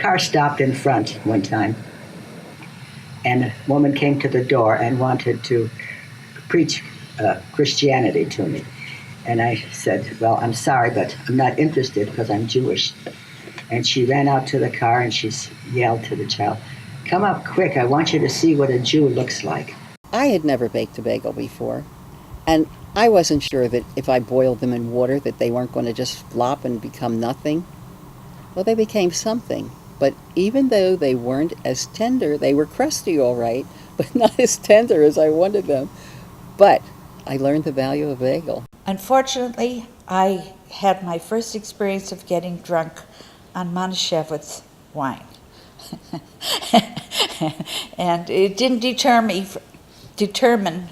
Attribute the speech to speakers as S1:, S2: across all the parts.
S1: car stopped in front one time, and a woman came to the door and wanted to preach Christianity to me. And I said, well, I'm sorry, but I'm not interested because I'm Jewish. And she ran out to the car and she yelled to the child, come up quick, I want you to see what a Jew looks like.
S2: I had never baked a bagel before, and I wasn't sure that if I boiled them in water that they weren't going to just flop and become nothing. Well, they became something, but even though they weren't as tender, they were crusty all right, but not as tender as I wanted them. But I learned the value of a bagel.
S3: Unfortunately, I had my first experience of getting drunk on Manischewitz wine. And it didn't determine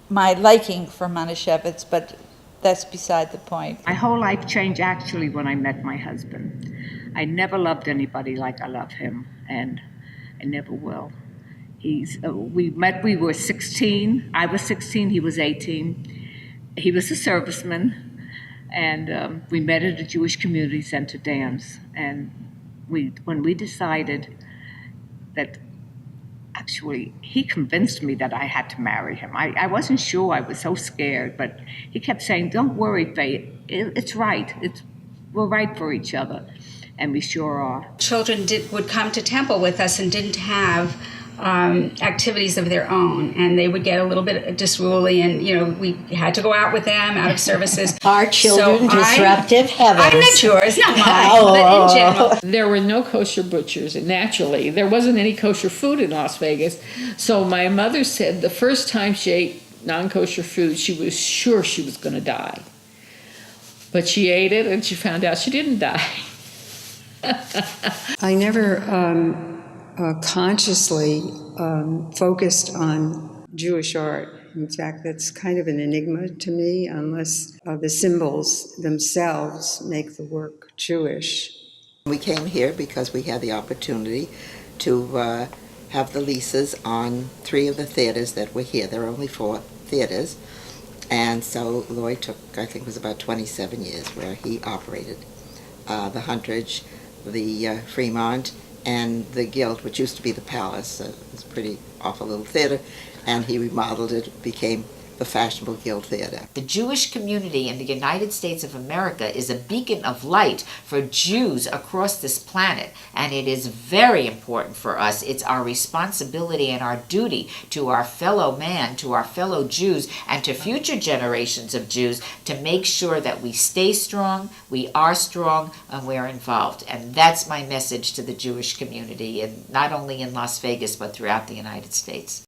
S3: my liking for Manischewitz, but that's beside the point.
S4: My whole life changed actually when I met my husband. I never loved anybody like I love him, and I never will. We met, we were 16. I was 16, he was 18. He was a serviceman, and we met at a Jewish community center dance. And when we decided that, actually, he convinced me that I had to marry him. I wasn't sure, I was so scared, but he kept saying, don't worry, Faye, it's right. We're right for each other, and we sure are.
S5: Children would come to temple with us and didn't have activities of their own, and they would get a little bit disruly, and we had to go out with them out of services.
S6: Our children disruptive heavens.
S5: I meant yours, not mine, but in general.
S7: There were no kosher butchers, and naturally there wasn't any kosher food in Las Vegas. So my mother said the first time she ate non-kosher food, she was sure she was going to die. But she ate it, and she found out she didn't die.
S8: I never consciously focused on Jewish art. In fact, that's kind of an enigma to me, unless the symbols themselves make the work Jewish.
S9: We came here because we had the opportunity to have the leases on 3 of the theaters that were here. There are only 4 theaters. And so Lloyd took, I think it was about 27 years where he operated the Huntridge, the Fremont, and the Guild, which used to be the Palace. It was a pretty awful little theater, and he remodeled it, became the fashionable Guild Theater.
S10: The Jewish community in the United States of America is a beacon of light for Jews across this planet, and it is very important for us. It's our responsibility and our duty to our fellow man, to our fellow Jews, and to future generations of Jews to make sure that we stay strong, we are strong, and we're involved. And that's my message to the Jewish community, and not only in Las Vegas, but throughout the United States.